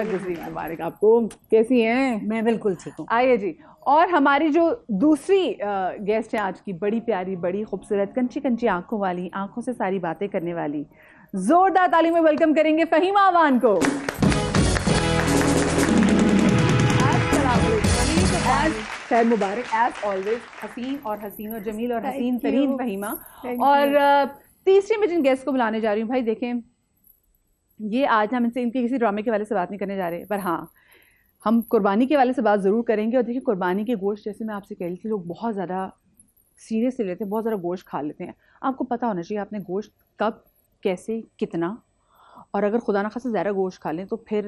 गुज़री मुबारक आपको। कैसी हैं? मैं बिल्कुल ठीक हूँ। आइए जी। और हमारी जो दूसरी गेस्ट है आज की, बड़ी प्यारी, बड़ी खूबसूरत, कंची कंची आंखों वाली, आंखों से सारी बातें करने वाली, जोरदार ताली में वेलकम करेंगे फहीमा अवान को। खैर मुबारक एज ऑलवेज, हसीन और जमील और हसीन तरीन फहीमा। और तीसरी मैं जिन गेस्ट को बुलाने जा रही हूँ, भाई देखें, ये आज हम इनसे इनके किसी ड्रामे के वाले से बात नहीं करने जा रहे, पर हाँ हम कुर्बानी के वाले से बात ज़रूर करेंगे। और देखिए, कुर्बानी के गोश्त, जैसे मैं आपसे कह रही थी, लोग बहुत ज़्यादा सीरियसली लेते हैं, बहुत ज़्यादा गोश्त खा लेते हैं। आपको पता होना चाहिए आपने गोश्त कब, कैसे, कितना, और अगर खुदा न खासा ज़्यादा गोश्त खा लें तो फिर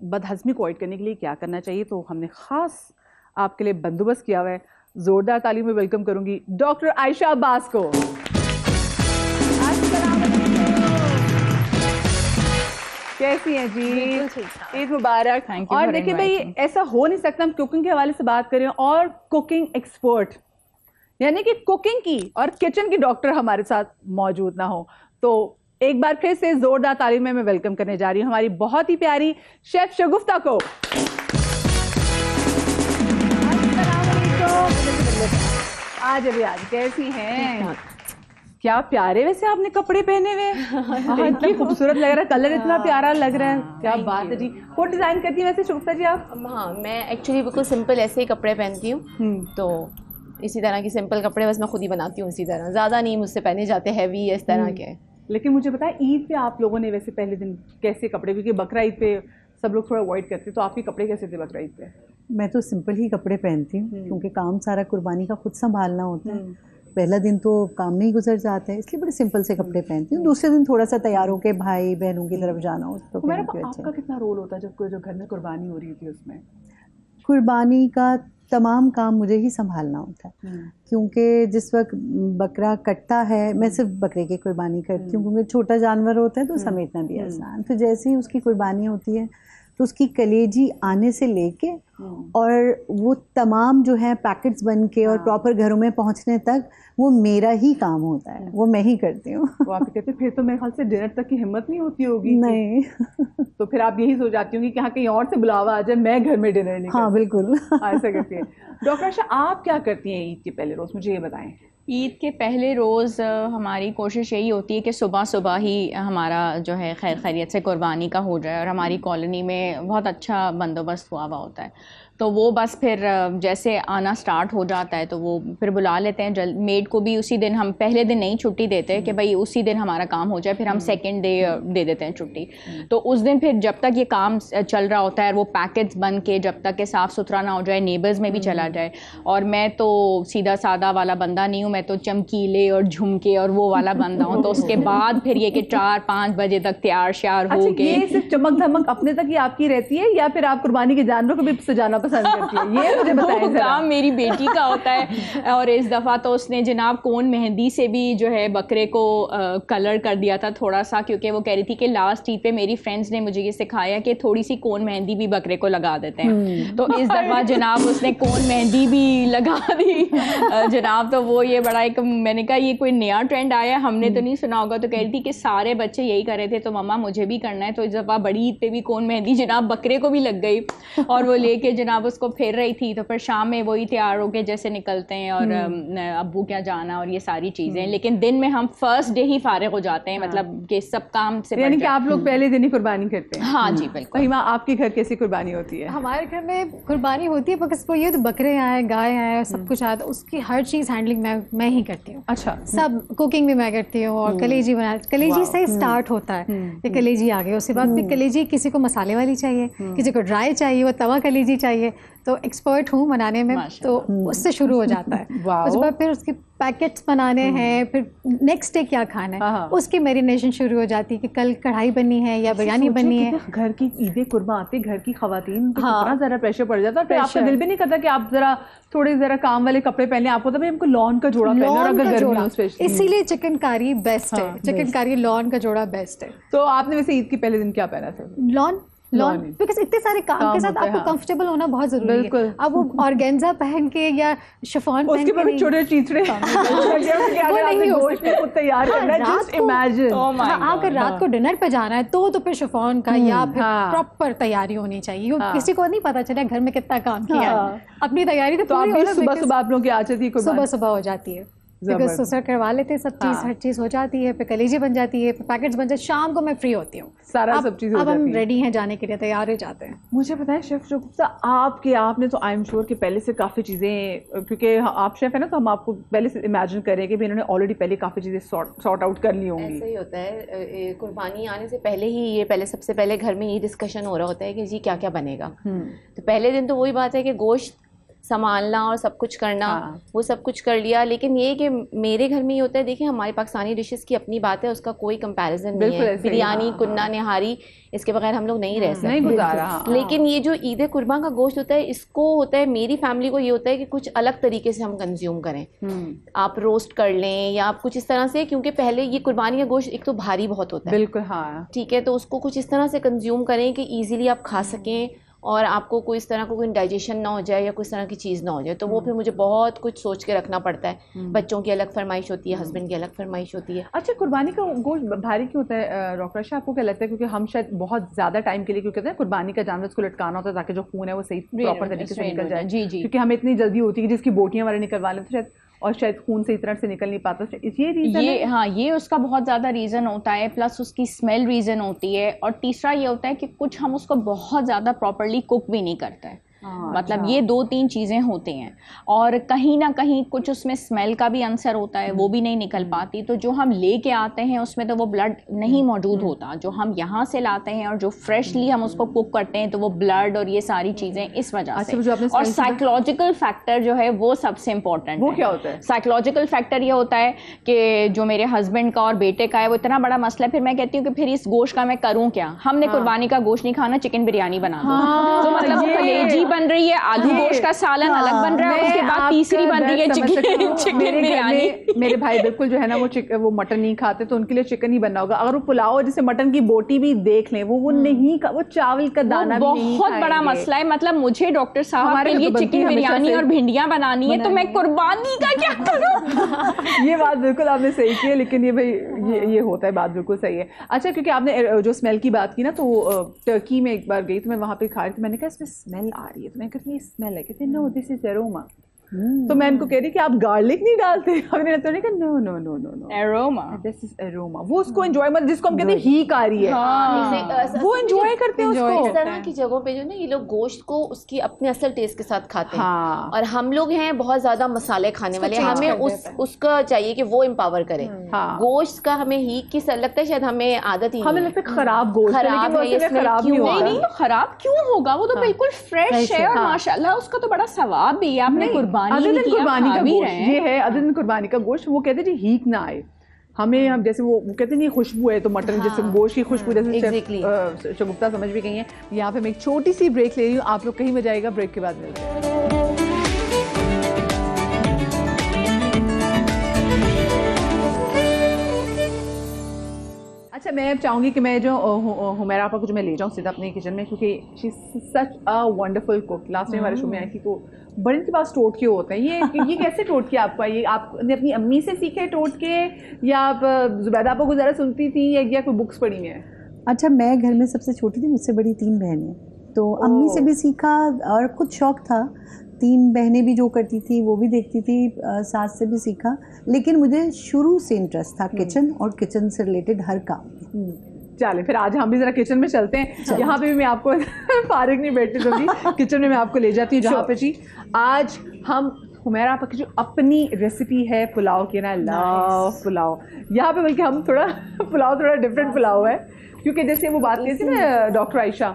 बदहज़मी को अवॉइड करने के लिए क्या करना चाहिए। तो हमने ख़ास आपके लिए बंदोबस्त किया हुआ है। ज़ोरदार ताली में वेलकम करूँगी डॉक्टर आयशा अब्बास को। कैसी हैं जी? ईद मुबारक। और देखिए भाई, ऐसा हो नहीं सकता हम कुकिंग के हवाले से बात करें और कुकिंग एक्सपर्ट, यानी कि कुकिंग की और किचन की डॉक्टर हमारे साथ मौजूद ना हो। तो एक बार फिर से जोरदार तालीम में मैं वेलकम करने जा रही हूँ हमारी बहुत ही प्यारी शेफ शगुफ्ता को। आज अभी आज कैसी हैं? क्या प्यारे वैसे आपने कपड़े पहने हुए, इतनी खूबसूरत लग रहा है, कलर इतना प्यारा लग रहा है, क्या बात है जी। कोट डिजाइन करती हैं वैसे शगुफ्ता जी आप? हाँ, मैं एक्चुअली बिल्कुल सिंपल ऐसे ही कपड़े पहनती हूँ, तो इसी तरह के सिंपल कपड़े बस मैं खुद ही बनाती हूँ, इसी तरह, ज़्यादा नहीं मुझसे पहने जाते हैवी इस तरह के। लेकिन मुझे बताएं, ईद पे आप लोगों ने वैसे पहले दिन कैसे कपड़े, क्योंकि बकरा ईद पे सब लोग थोड़ा अवॉइड करते, तो आपके कपड़े कैसे थे बकरा ईद पे? मैं तो सिंपल ही कपड़े पहनती हूँ, क्योंकि काम सारा कुर्बानी का खुद संभालना होता है। पहला दिन तो काम में ही गुजर जाता है, इसलिए बड़े सिंपल से कपड़े पहनती हूँ। दूसरे दिन थोड़ा सा तैयार होकर भाई बहनों की तरफ जाना हो तो आपका कितना रोल होता है जब जो घर में कुर्बानी हो रही थी उसमें? कुर्बानी का तमाम काम मुझे ही संभालना होता है, क्योंकि जिस वक्त बकरा कटता है, मैं सिर्फ बकरे की कुर्बानी करती हूँ, क्योंकि छोटा जानवर होता है तो समेटना भी आसान। तो जैसे ही उसकी कुर्बानी होती है तो उसकी कलेजी आने से लेके और वो तमाम जो है पैकेट्स बन के और प्रॉपर घरों में पहुंचने तक वो मेरा ही काम होता है, वो मैं ही करती हूँ। वो आप कहते फिर तो मेरे ख्याल से डिनर तक की हिम्मत नहीं होती होगी। नहीं। तो फिर आप यही सोच जाती होंगी कि हाँ कहीं और से बुलावा आ जाए, मैं घर में डिनर नहीं करती। हाँ बिल्कुल ऐसा करती है। डॉक्टर आयशा, आप क्या करती हैं ईद के पहले रोज़, मुझे ये बताएं। ईद के पहले रोज़ हमारी कोशिश यही होती है कि सुबह सुबह ही हमारा जो है खैर खैरियत से कुर्बानी का हो जाए, और हमारी कॉलोनी में बहुत अच्छा बंदोबस्त हुआ होता है, तो वो बस फिर जैसे आना स्टार्ट हो जाता है तो वो फिर बुला लेते हैं जल्द। मेड को भी उसी दिन, हम पहले दिन नहीं छुट्टी देते कि भाई उसी दिन हमारा काम हो जाए, फिर हम सेकंड डे दे देते हैं छुट्टी। तो उस दिन फिर जब तक ये काम चल रहा होता है, वो पैकेट्स बन के जब तक के साफ़ सुथरा ना हो जाए, नेबर्स में भी चला जाए। और मैं तो सीधा सादा वाला बंदा नहीं हूँ, मैं तो चमकीले और झुमके और वो वाला बंदा हूँ। तो उसके बाद फिर ये कि 4-5 बजे तक तैयार श्यार हो के। ये सिर्फ चमक धमक अपने तक ही आपकी रहती है, या फिर आप कुर्बानी के जानवरों को भी सजाना पसंद करती है? ये मुझे बताएं। काम मेरी बेटी का होता है, और इस दफ़ा तो उसने जनाब कोन मेहंदी से भी जो है बकरे को कलर कर दिया था थोड़ा सा, क्योंकि वो कह रही थी कि लास्ट ईद पे मेरी फ्रेंड्स ने मुझे ये सिखाया कि थोड़ी सी कोन मेहंदी भी बकरे को लगा देते हैं। तो इस दफ़ा जनाब उसने कोन मेहंदी भी लगा दी जनाब। तो वो ये बड़ा एक, मैंने कहा ये कोई नया ट्रेंड आया है, हमने तो नहीं सुना होगा। तो कह रही थी कि सारे बच्चे यही कर रहे थे, तो मम्मा मुझे भी करना है। तो इस दफ़ा बड़ी ईद पे भी कोन मेहंदी जनाब बकरे को भी लग गई, और वो लेके जनाब उसको फेर रही थी। तो फिर शाम में वही तैयार होके जैसे निकलते हैं, और अब्बू क्या जाना और ये सारी चीज़ें। लेकिन दिन में हम फर्स्ट डे ही फारिग हो जाते हैं, मतलब कि सब काम से। यानी कि आप लोग पहले दिन ही कुर्बानी करते हैं? हाँ जी बिल्कुल। फहीमा, आपके घर कैसी कुर्बानी होती है? हमारे घर में कुर्बानी होती है, बस वो ये तो बकरे आए, गाय आए, सब कुछ आया, तो उसकी हर चीज़ हैंडलिंग मैं ही करती हूँ। अच्छा। सब कुकिंग भी मैं करती हूँ, और कलेजी कलेजी से स्टार्ट होता है कि कलेजी आ गई, उसके बाद फिर कलेजी किसी को मसाले वाली चाहिए, किसी को ड्राई चाहिए, वो तवा कलेजी चाहिए। तो एक्सपर्ट हूँ बनाने में, तो उससे शुरू हो जाता है। उसके बाद फिर उसके पैकेट्स बनाने हैं, फिर नेक्स्ट डे क्या खाना है उसकी मैरिनेशन शुरू हो जाती है कि कल कढ़ाई बननी है या बिरयानी बननी है। घर की ईद कुर्बान आती है, घर की खवातीन को कितना ज़रा प्रेशर पड़ जाता है, फिर आपका दिल भी नहीं करता कि आप ज़रा काम वाले कपड़े पहने। आपको तो भाई हमको लॉन का जोड़ा पहनना, और अगर गर्मी हो स्पेशली, इसीलिए चिकनकारी बेस्ट है, चिकनकारी लॉन का जोड़ा बेस्ट है। तो आपने वैसे ईद के पहले दिन क्या पहना था? लॉन लॉन, बिकॉज इतने सारे काम के साथ आपको कंफर्टेबल होना बहुत जरूरी है। अब वो ऑर्गेन्जा पहन के या शिफॉन पहन के नहीं, छोटे चीथड़े वो नहीं गोश्त को तैयार करना है, जस्ट इमेजिन। अगर रात को डिनर पे जाना है तो फिर शिफॉन का या फिर प्रॉपर तैयारी होनी चाहिए। किसी को नहीं पता चला घर में कितना काम किया है, अपनी तैयारी तो सुबह सुबह आप लोग की आ जाती है, सुबह हो जाती है, बिकॉज ससुर करवा लेते हैं सब चीज़, हर चीज़ हो जाती है, फिर कलेजी बन जाती है, फिर पैकेट्स बन जाते, शाम को मैं फ्री होती हूँ, सारा सब चीज़ हो जाती है। अब हम रेडी हैं जाने के लिए, तैयार हो जाते हैं। मुझे पता है शेफ गुप्ता, आपने तो आई एम श्योर कि पहले से काफ़ी चीज़ें, क्योंकि आप शेफ है ना, तो हम आपको पहले से इमेजिन करें कि इन्होंने ऑलरेडी पहले काफ़ी चीज़ें सॉर्ट आउट कर ली होंगी। ऐसा ही होता है, कुर्बानी आने से पहले ही ये सबसे पहले घर में ये डिस्कशन हो रहा होता है कि जी क्या क्या बनेगा। तो पहले दिन तो वही बात है कि गोश्त संभालना और सब कुछ करना, वो सब कुछ कर लिया। लेकिन ये कि मेरे घर में ये होता है, देखिए हमारे पाकिस्तानी डिशेस की अपनी बात है, उसका कोई कंपैरिजन नहीं है। बिरयानी, कुन्ना, निहारी, इसके बगैर हम लोग नहीं रह सकते, नहीं गुजारा। लेकिन ये जो ईद कुर्बान का गोश्त होता है, इसको होता है, मेरी फैमिली को ये होता है कि कुछ अलग तरीके से हम कंज्यूम करें। आप रोस्ट कर लें या आप कुछ इस तरह से, क्योंकि पहले ये कुर्बानी का गोश्त एक तो भारी बहुत होता है, बिल्कुल, हाँ, ठीक है, तो उसको कुछ इस तरह से कंज्यूम करें कि ईजिली आप खा सकें और आपको कोई इस तरह का कोई डाइजेशन ना हो जाए या कोई इस तरह की चीज़ ना हो जाए। तो वो फिर मुझे बहुत कुछ सोच के रखना पड़ता है। बच्चों की अलग फरमाइश होती है, हस्बैंड की अलग फरमाइश होती है। अच्छा, कुर्बानी का गोश्त भारी क्यों होता है डॉक्टर आयशा, आपको क्या लगता है? क्योंकि हम शायद बहुत ज़्यादा टाइम के लिए, क्योंकि कहते हैं कुर्बानी का जानवर को लटकाना होता है ताकि जो खून है वो सही प्रॉपर तरीके से निकल जाए। जी जी, क्योंकि हमें इतनी जल्दी होती है कि जिसकी बोटियाँ वाले निकलवा लें तो शायद, और शायद खून सही तरह से निकल नहीं पाता, ये रीज़न है? हाँ, ये उसका बहुत ज़्यादा रीज़न होता है, प्लस उसकी स्मेल रीज़न होती है, और तीसरा ये होता है कि कुछ हम उसको बहुत ज़्यादा प्रॉपर्ली कुक भी नहीं करते हैं। मतलब ये 2-3 चीज़ें होती हैं, और कहीं ना कहीं कुछ उसमें स्मेल का भी आंसर होता है, वो भी नहीं निकल पाती। तो जो हम लेके आते हैं उसमें तो वो ब्लड नहीं मौजूद होता, जो हम यहाँ से लाते हैं और जो फ्रेशली हम उसको कुक करते हैं तो वो ब्लड और ये सारी चीज़ें इस वजह से। और साइकोलॉजिकल फैक्टर जो है वो सबसे इम्पोर्टेंट। वो क्या होता है? साइकोलॉजिकल फैक्टर ये होता है कि जो मेरे हस्बैंड का और बेटे का है वो इतना बड़ा मसला है, फिर मैं कहती हूँ कि फिर इस गोश्त का मैं करूँ क्या? हमने कुर्बानी का गोश्त नहीं खाना, चिकन बिरयानी बना दो। तो मतलब कलेजी बन रही है, आलू गोश्त का सालन अलग बन रहा है, उसके बाद तीसरी बन रही है चिकन बिरयानी। मेरे भाई बिल्कुल जो है ना वो मटन नहीं खाते, तो उनके लिए चिकन ही बनना होगा। अगर वो पुलाव जैसे मटन की बोटी भी देख लें, वो नहीं, वो चावल का दाना भी नहीं, बहुत बड़ा मसला है। मतलब मुझे डॉक्टर साहब के लिए चिकन बिरयानी और भिंडियां बनानी है, तो मैं कुर्बानी का क्या करूं? ये बात बिल्कुल आपने सही की है, लेकिन ये भाई ये होता है, बात बिल्कुल सही है। अच्छा, क्योंकि आपने जो स्मेल की बात की ना, तो टर्की में एक बार गई तो मैं वहाँ पे खा रही थी, मैंने कहा इसमें स्मेल आ रही है, तो मैंने कहा स्मेल है, कहते नो दिस इज एरोमा। तो मैं इनको कह रही कि आप गार्लिक नहीं डालते? हमने कहा no no no no no, aroma, this is aroma. वो उसको एंजॉय, मतलब जिसको हम कहते हैं हीक आ रही है, वो एंजॉय करते हैं उसको। इस तरह की जगहों पे जो ना ये लोग गोश्त को उसकी अपने असल टेस्ट के साथ खाते हैं, और हम लोग हैं बहुत ज्यादा मसाले खाने वाले, हमें उसका चाहिए कि वो एम्पावर करे। गोश्त का हमें हीक की लगता है, शायद हमें आदत ही, हमें लगता है खराब गोश्त खराब है, नहीं, खराब क्यों होगा? वो तो बिल्कुल फ्रेश है, और माशाल्लाह उसका तो बड़ा सवाब भी है। आपने कुर्बानी का गोश्त ये है, अदर दिन कुर्बानी का गोश्त, वो कहते हैं हीक ना आए हमें। हम जैसे वो कहते नहीं खुशबू है, तो मटन जैसे गोश्त की खुशबू, जैसे शगुफ्ता समझ भी गई है। यहाँ पे मैं एक छोटी सी ब्रेक ले रही हूँ, आप लोग कहीं में जाएगा, ब्रेक के बाद मिलते हैं। अच्छा, मैं अब चाहूँगी कि मैं जो हुमैरा आपा को जो मैं ले जाऊँ सीधा अपने किचन में, क्योंकि she is such a wonderful cook. Last time हमारे शो में आई थी, तो बड़े के पास टोटके होते हैं। ये कैसे टोटके आपको? ये आपने अपनी अम्मी से सीखे टोटके, या आप जुबैदा आपा को ज़रा सुनती थी, या कोई बुक्स पढ़ी हैं? अच्छा, मैं घर में सबसे छोटी थी, मुझसे बड़ी 3 बहनें, तो अम्मी से भी सीखा, और कुछ शौक था। 3 बहनें भी जो करती थी वो भी देखती थी, सास से भी सीखा। लेकिन मुझे शुरू से इंटरेस्ट था किचन और किचन से रिलेटेड हर काम। चलिए, फिर आज हम भी जरा किचन में चलते हैं। यहाँ पे भी मैं आपको फारिग नहीं बैठने दूंगी, किचन में मैं आपको ले जाती हूँ, जहाँ पे जी आज हम हुमैरा आपा की जो अपनी रेसिपी है पुलाव की ना, लव पुलाव। यहाँ पे बल्कि हम पुलाव थोड़ा डिफरेंट पुलाव है, क्योंकि जैसे वो बात की थी ना डॉक्टर आयशा